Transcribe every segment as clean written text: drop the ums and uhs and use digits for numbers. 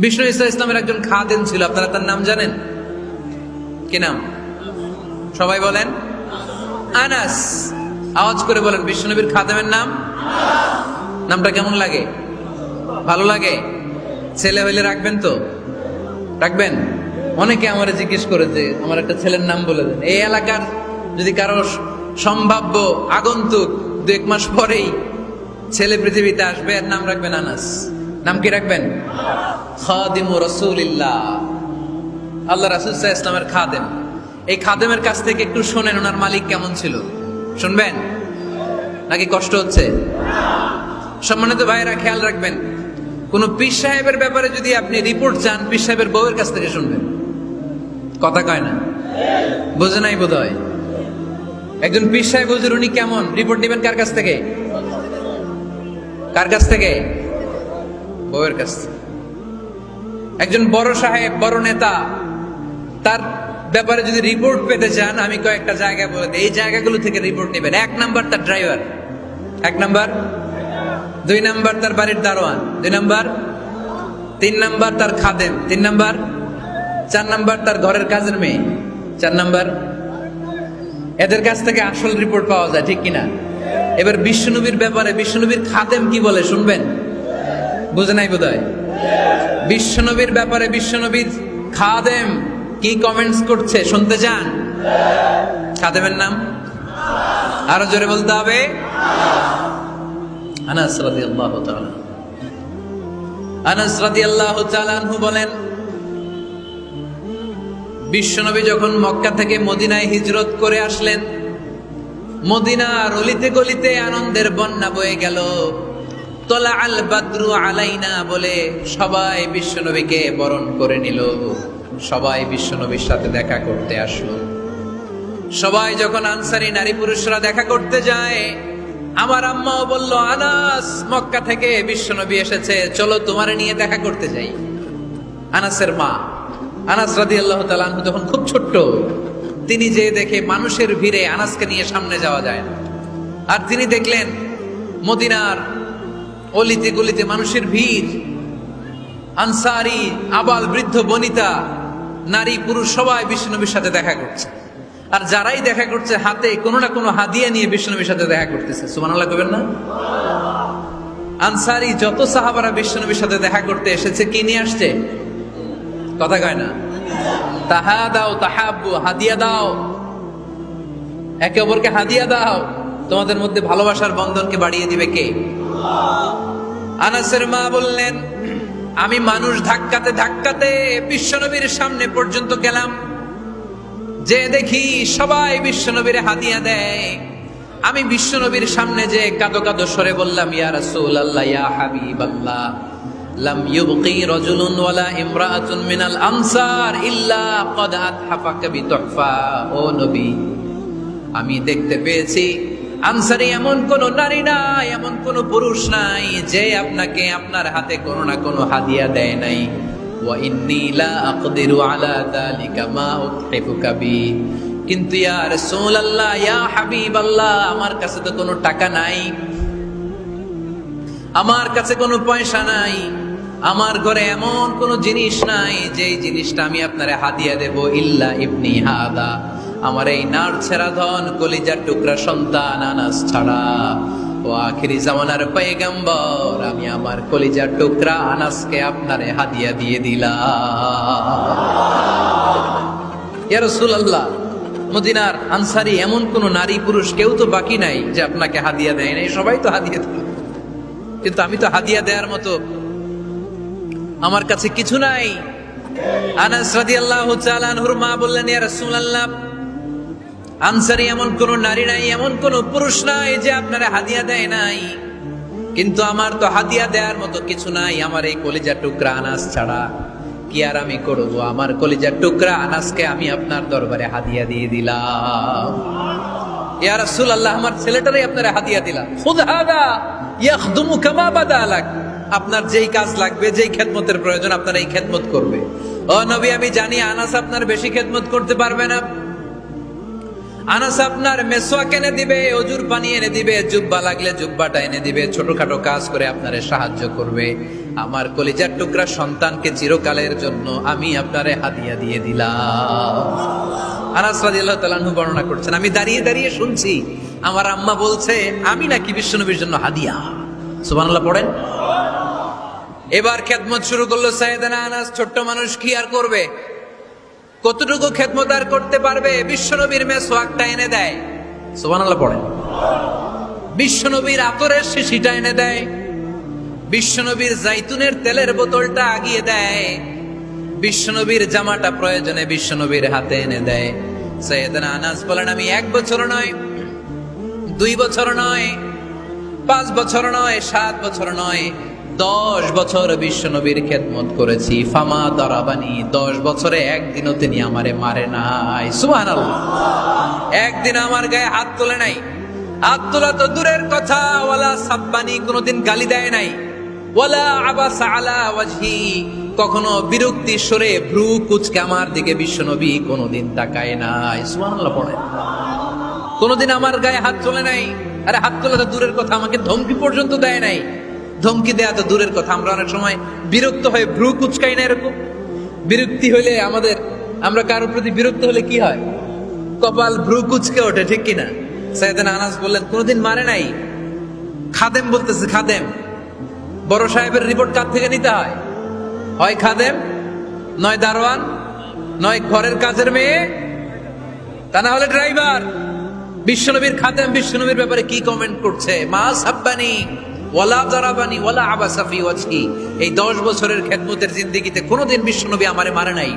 বিষ্ণু ঈসা ইসলামের একজন খাদেম ছিল, আপনারা তার নাম জানেন? কি নাম? সবাই বলেন আনাস। আওয়াজ করে বলেন, বিশ্বনবীর খাদেমের নাম। নামটা কেমন লাগে? ভালো লাগে? ছেলে হইলে রাখবেন তো? রাখবেন? অনেকে আমার জিজ্ঞেস করে যে আমার একটা ছেলের নাম বলে দেন। এই এলাকার যদি কারো সম্ভাব্য আগন্তুক 2-1 মাস পরেই ছেলে পৃথিবীতে আসবে, এর নাম রাখবেন আনাস। নাম কি রাখবেন? খাদিমু রাসূলিল্লাহ, আল্লাহ রাসূল সাল্লাল্লাহু আলাইহি ওয়াসাল্লামের খাদেম। এই খাদেমের কাছ থেকে একটু শোনেন ওনার মালিক কেমন ছিল। শুনবেন নাকি কষ্ট হচ্ছে? সম্মানিত ভাইয়েরা, খেয়াল রাখবেন, কোন পীর সাহেবের ব্যাপারে যদি আপনি রিপোর্ট চান, পীর সাহেবের বউয়ের কাছ থেকে শুনবেন। কথা কয় না? বোঝে নাই বোধ হয়। একজন পীর সাহেব হুজুর উনি কেমন, রিপোর্ট নেবেন কার কাছ থেকে? কার কাছ থেকে? বউয়ের কাছ থেকে। একজন বড় সাহেব, বড় নেতা, তার ব্যাপারে যদি রিপোর্ট পেতে চান, আমি কয়েকটা জায়গা বলে দিই, এই জায়গাগুলো থেকে রিপোর্ট নেবেন। 1 নাম্বার তার ড্রাইভার, 1 নাম্বার। 2 নাম্বার তার বাড়ির দারোয়ান, 2 নাম্বার। 3 নাম্বার তার খাদেম, 3 নাম্বার। 4 নাম্বার তার ঘরের কাজের মেয়ে, 4 নাম্বার। এদের কাছ থেকে আসল রিপোর্ট পাওয়া যায়, ঠিক কিনা? এবার বিশ্বনবীর ব্যাপারে বিশ্বনবীর খাদেম কি বলে শুনবেন? বুঝে নাই বোধ হয়। বিশ্বনবীর ব্যাপারে বিশ্বনবীর খাদেম কি কমেন্টস করছে শুনতে চান? খাদেমের নাম আরো জোরে বলতে হবে। আনাস রাদিয়াল্লাহু তাআলা, আনাস রাদিয়াল্লাহু তাআলা আনহু বলেন, বিশ্বনবী যখন মক্কা থেকে মদিনায় হিজরত করে আসলেন, মদিনার অলিতে গলিতে আনন্দের বন্যা বয়ে গেল। তলা আল বাদরু আলাইনা বলে সবাই বিশ্বনবীকে বরণ করে নিল, সবাই বিশ্বনবীর সাথে দেখা করতে আসলো। সবাই যখন আনসারী নারী পুরুষরা দেখা করতে যায়, আমার আম্মাও বলল, আনাস, মক্কা থেকে বিশ্বনবী এসেছে, চলো তোমারে নিয়ে দেখা করতে যাই। আনাসের মা আনাস রাদিয়াল্লাহু তাআলা আনহু তখন খুব ছোট্ট, তিনি যে দেখে মানুষের ভিড়ে আনাসকে নিয়ে সামনে যাওয়া যায় না। আর তিনি দেখলেন মদিনার অলিতে গলিতে মানুষের ভিড়, আনসারী, আবাল বৃদ্ধ বনিতা, নারী পুরুষ সবাই বিশ্বনবীর সাথে দেখা করছে। আর যারাই দেখা করছে হাতে কোনো না কোনো হাদিয়া নিয়ে বিশ্বনবীর সাথে দেখা করতেছে। সুবহানাল্লাহ কইবেন না? আনসারী যত সাহাবারা বিশ্বনবীর সাথে দেখা করতে এসেছে, কি নিয়ে আসছে? কথা কয় না? তাহাদাও তাহাব্বু, হাদিয়া দাও, একে অপরকে হাদিয়া দাও, তোমাদের মধ্যে ভালোবাসার বন্ধনকে বাড়িয়ে দিবে কে? আনাসের মা বললেন, আমি মানুষ ধাক্কাতে ধাক্কাতে বিশ্বনবীর সামনে পর্যন্ত গেলাম, যে দেখি সবাই বিশ্বনবীর হাদিয়া দেয়। আমি বিশ্বনবীর সামনে যে কাঁদো কাঁদো সরে বললাম, ইয়া রাসূলুল্লাহ, ইয়া হাবিবাল্লাহ, লাম ইউবকি রাজুলুন ওয়ালা ইমরাআতুন মিনাল আনসার ইল্লা ক্বাদ আতহাফাকা বিতুহফা। ও নবী, আমি দেখতে পেয়েছি আনসারী এমন কোন নারী নাই, এমন কোন পুরুষ নাই যে আপনাকে আপনার হাতে কোনো না কোনো হাদিয়া দেয় নাই। ওয়া ইন্নী লা আকদিরু আলা যালিকা মা উতহিফুকা বি। কিন্তু ইয়া রাসূলুল্লাহ, ইয়া হাবিবাল্লাহ, আমার কাছে তো কোনো টাকা নাই, আমার কাছে কোনো পয়সা নাই, আমার ঘরে এমন কোনো জিনিস নাই যেই জিনিসটা আমি আপনারে হাদিয়া দেব, ইল্লা ইবনি হাদা, আমার এই নার ছেড়া ধন কলিজার টুকরা সন্তান আনাস ছাড়া। ও আখিরি জামানার পয়গম্বর, আমি আমার কলিজার টুকরা আনাসকে আপনারে হাদিয়া দিয়ে দিলাম। ইয়া রাসূলুল্লাহ, মদিনার আনসারী এমন কোন নারী পুরুষ কেউ তো বাকি নাই যে আপনাকে হাদিয়া দেয় নাই, সবাই তো হাদিয়া দিল, কিন্তু আমি তো হাদিয়া দেওয়ার মতো আমার কাছে কিছু নাই। আনাস রাদিয়াল্লাহু তাআলা আনহুর মা বললেন, ইয়া রাসূলুল্লাহ, আনসারী এমন কোন নারী নাই, এমন কোন পুরুষ নাই যে আপনারা হাদিয়া দেয় নাই, কিন্তু আমার তো হাদিয়া দেওয়ার মতো কিছু নাই আমার এই কলিজার টুকরা আনাস ছাড়া। কি আর আমি করব, আমার কলিজার টুকরা আনাসকে আমি আপনার দরবারে হাদিয়া দিয়ে দিলাম। ইয়া রাসূলুল্লাহ, আমার ছেলেটারই আপনারা হাদিয়া দিলাম। খুদ হাদা ইয়াখদুমু কামা বাদা লাক, আপনার যেই কাজ লাগবে, যেই খেদমতের প্রয়োজন, আপনার এই খেদমত করবে। ও নবী, আমি জানি আনাস আপনার বেশি খেদমত করতে পারবে না। আনাস আপনার মেসওয়াক এনে দিবে, অজুর পানি এনে দিবে, জুব্বা লাগলে জুব্বাটা এনে দিবে, ছোটখাটো কাজ করে আপনারে সাহায্য করবে। আমার কলিজার টুকরা সন্তানকে চিরকালের জন্য আমি আপনারে হাদিয়া দিয়ে দিলাম। আনাস রাদিয়াল্লাহু তাআলা আনহু বর্ণনা করছেন, আমি দাঁড়িয়ে দাঁড়িয়ে শুনছি আমার আম্মা বলছে আমি নাকি বিশ্বনবীর জন্য হাদিয়া। সুবহানাল্লাহ পড়েন। এবার খেদমত শুরু করলো সাইয়েদনা আনাস। ছোট্ট মানুষ কি আর করবে, কতটুকু খেদমত আর করতে পারবে? বিশ্বনবীর মেসওয়াকটা এনে দেয়। সুবহানাল্লাহ পড়েন। বিশ্বনবীর আতরের শিশিটা এনে দেয়, বিশ্বনবীর জাইতুনের তেলের বোতলটা আগিয়ে দেয়, বিশ্বনবীর জামাটা প্রয়োজনে বিশ্বনবীর হাতে এনে দেয়। সাইয়েদনা আনাস বলেন, আমি 1 বছর নয়, 2 বছর নয়, 5 বছর নয়, 7 বছর নয়, 10 বছর বিশ্বনবীর খেদমত করেছি। ফামা দারাবানি, 10 বছরে একদিনও তিনি আমারে মারে নাই। সুবহানাল্লাহ। একদিন আমার গায়ে হাত তোলে নাই। হাত তোলা তো দূরের কথা, ওয়ালা সাব্বানি, কোনদিন গালি দেয় নাই। ওয়ালা আবাসা আলা ওয়াজহি, কখনো বিরক্তি সরে ভ্রু কুচকে আমার দিকে বিশ্বনবী কোনদিন তাকায় নাই। সুবহানাল্লাহ পড়ে। কোনদিন আমার গায়ে হাত তোলে নাই। আরে হাত তোলা তো দূরের কথা, আমাকে ধমকি পর্যন্ত দেয় নাই। ধমকি দেয়া তো দূরের কথা, আমরা অনেক সময় বিরক্ত হয়ে ভ্রু কুচকাই না। এরকম বিরক্তি হলে আমরা কারোর প্রতি বিরক্ত হলে কি হয়? কপাল ভ্রু কুচকে ওঠে, ঠিক কিনা? সাইয়েদনা আনাস বললেন কোনদিন মারে নাই। খাদেম বলতেছে, খাদেম, বড় সাহেবের রিপোর্ট কার থেকে নিতে হয়? হয় খাদেম, নয় দারোয়ান, নয় ঘরের কাজের মেয়ে, তা না হলে ড্রাইভার। বিশ্বনবীর খাদেম বিশ্বনবীর ব্যাপারে কি কমেন্ট করছে? মা সাব্বানি ওয়ালা দারাবানি ওয়ালা আবাসা ফি ওয়াজহি। এই 10 বছরের খেদমতের জিন্দেগিতে কোনোদিন বিশ্বনবী আমারে মারে নাই,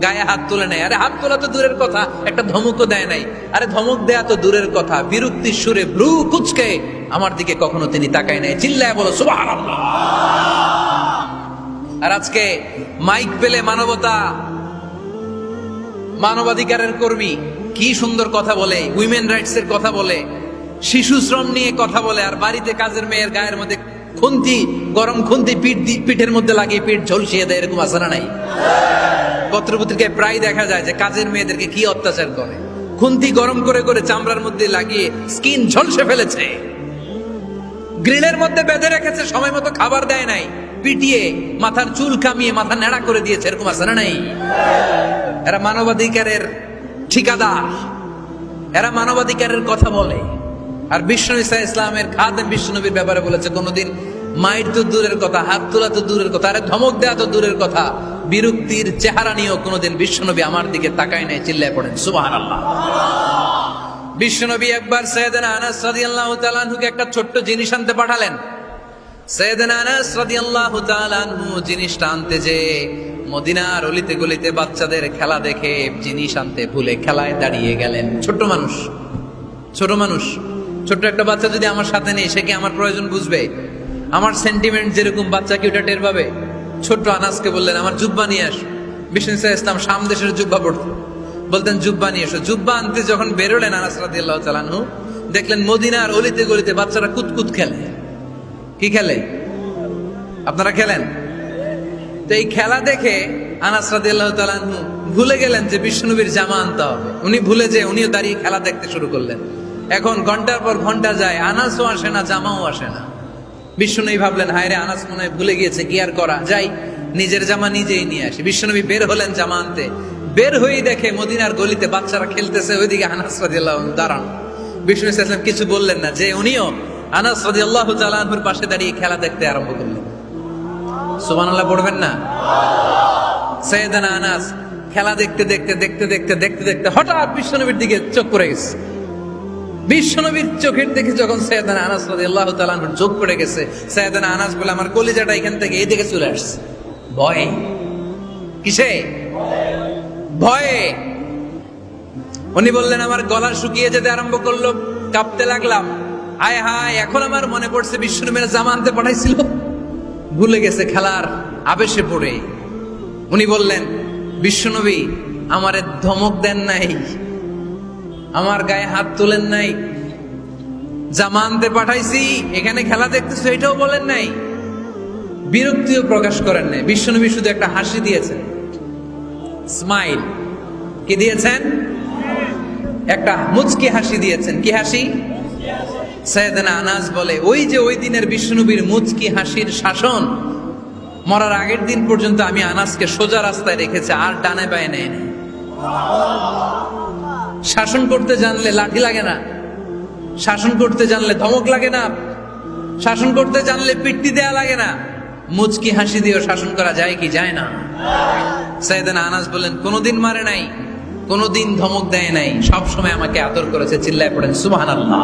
গায়ে হাত তোলে নাই। আরে হাত তোলা তো দূরের কথা, একটা ধমকও দেয় নাই। আরে ধমক দেয়া তো দূরের কথা, বিরক্তির সুরে ভ্রু কুচকে আমার দিকে কখনো তিনি তাকায় নাই। চিল্লায় বলো সুবহানাল্লাহ। আর আজকে মাইক পেলে মানবতা, মানবাধিকারের কর্মী কি সুন্দর কথা বলে, উইমেন রাইটস এর কথা বলে, শিশু শ্রম নিয়ে কথা বলে, আর বাড়িতে কাজের মেয়ের গায়ের মধ্যে খুন্তি, গরম খুন্তি পিঠের মধ্যে লাগিয়ে পিঠ ঝলসিয়ে দেয়। এরকম আছে না নাই? পত্রপত্রিকায় প্রায় দেখা যায় যে কাজের মেয়েদেরকে কি অত্যাচার করে। খুন্তি গরম করে করে চামড়ার মধ্যে লাগিয়ে স্কিন ঝলসে ফেলেছে, গ্রিলের মধ্যে বেঁধে রেখেছে, সময় মতো খাবার দেয় নাই, পিটিয়ে মাথার চুল কামিয়ে মাথা নেড়া করে দিয়েছে। এরকম আছে না নাই? এরা মানবাধিকারের ঠিকাদার, এরা মানবাধিকারের কথা বলে। আর বিশ্বনবী সাল্লাল্লাহু আলাইহি ইসলামের খাদেম বিশ্বনবীর ব্যাপারে বলেছে কোনদিন মাইর তো দূরের কথা, হাত তোলা তো দূরের কথা, আরে ধমক দেয়া তো দূরের কথা, বিরক্তির চেহারা নিয়েও কোনদিন বিশ্বনবী আমার দিকে তাকায় নাই। চিল্লায় পড়েন সুবহানাল্লাহ। বিশ্বনবী একবার সাইয়েদনা আনাস রাদিয়াল্লাহু তাআলা আনহুকে একটা ছোট্ট জিনিস আনতে পাঠালেন। সাইয়েদনা আনাস রাদিয়াল্লাহু তাআলা আনহু জিনিসটা আনতে যে মদিনার অলিতে গলিতে বাচ্চাদের খেলা দেখে জিনিস আনতে ভুলে খেলায় দাঁড়িয়ে গেলেন। ছোট মানুষ, ছোট্ট একটা বাচ্চা যদি আমার সাথে নেই, সে কি আমার প্রয়োজন বুঝবে? আমার সেন্টিমেন্ট যেরকম, বাচ্চা কি ওটা টের পাবে? ছোট্ট আনাসকে বললেন আমার জুব্বা নিয়ে আস। বিষ্ণু ইসলাম শাম দেশের জুব্বা পড়তো, বলতেন জুব্বা নিয়ে এসো। জুব্বা আনতে যখন বেরোলেন আনাস রাদিয়াল্লাহু তাআলা আনহু, দেখলেন মদিনার অলিতে গলিতে বাচ্চারা কুতকুত খেলে। কি খেলে? আপনারা খেলেন তো? এই খেলা দেখে আনাস রাদিয়াল্লাহু তাআলা আনহু ভুলে গেলেন যে বিশ্বনবীর জামা আনতে হবে। উনি ভুলে যে উনিও দাঁড়িয়ে খেলা দেখতে শুরু করলেন। এখন ঘন্টার পর ঘন্টা যায়, আনাসও আসে না, জামাও আসে না। বিশ্বনবী ভাবলেন হায় রে, আনাস মনে হয় ভুলে গিয়েছে, কি আর করা যায়, নিজের জামা নিজেই নিয়ে আসে। বিশ্বনবী বের হলেন জামা আনতে। বের হয়েই দেখে মদিনার গলিতে বাচ্চারা খেলতেছে, ওইদিকে আনাস রাদিয়াল্লাহু আনহু দাঁড়ানো। বিষ্ণু ইসলাম কিছু বললেন না, যে উনিও আনাস রাদিয়াল্লাহু তাআলা আনহুর পাশে দাঁড়িয়ে খেলা দেখতে আরম্ভ করলেন। সুবহানাল্লাহ পড়বেন না? সাইয়েদনা আনাস খেলা দেখতে দেখতে হঠাৎ বিশ্বনবীর দিকে চোখ পড়ে গেছে। বিশ্বনবীর চোখের দেখে যখন সাইয়েদনা আনাস রাদিয়াল্লাহু তাআলা আনহুর চোখ পড়ে গেছে, সাইয়েদনা আনাস বলে আমার কলিজাটা এখান থেকে এই দিকে চলে আসছে। ভয়ে। কিসে? ভয়ে। উনি বললেন আমার গলা শুকিয়ে যেতে আরম্ভ করলো, কাঁপতে লাগলাম। হায় হায়, এখন আমার মনে পড়ছে বিশ্বনবীর জামা আনতে পাঠাইছিল, ভুলে গেছে খেলার আবেশে পড়ে। উনি বললেন বিশ্বনবী আমারে ধমক দেন নাই, আমার গায়ে হাত তোলেন নাই, জামা আনতে পাঠাইছি, এখানে খেলা দেখতেছো এটাও বলেন নাই, বিরক্তিও প্রকাশ করেন নাই। বিশ্বনবী শুধু একটা হাসি দিয়েছেন, স্মাইল। কি দিয়েছেন? একটা মুচকি হাসি দিয়েছেন। কি হাসি? সাইয়েদনা আনাস বলে ওই যে ওই দিনের বিশ্বনবীর মুচকি হাসির শাসন মরার আগের দিন পর্যন্ত আমি আনাসকে সোজা রাস্তায় রেখেছি, আর ডানে বায়ে নেয় না। শাসন করতে জানলে লাঠি লাগে না, শাসন করতে জানলে ধমক লাগে না, শাসন করতে জানলে পিট্টি দেয়া লাগে না। মুচকি হাসি দিয়েও শাসন করা যায় কি যায় না? সাইয়েদনা আনাস বলেন, কোনোদিন মারে নাই, কোনোদিন ধমক দেয় নাই, সব সময় আমাকে আদর করেছে। চিল্লায় পড়েন সুবহানাল্লাহ।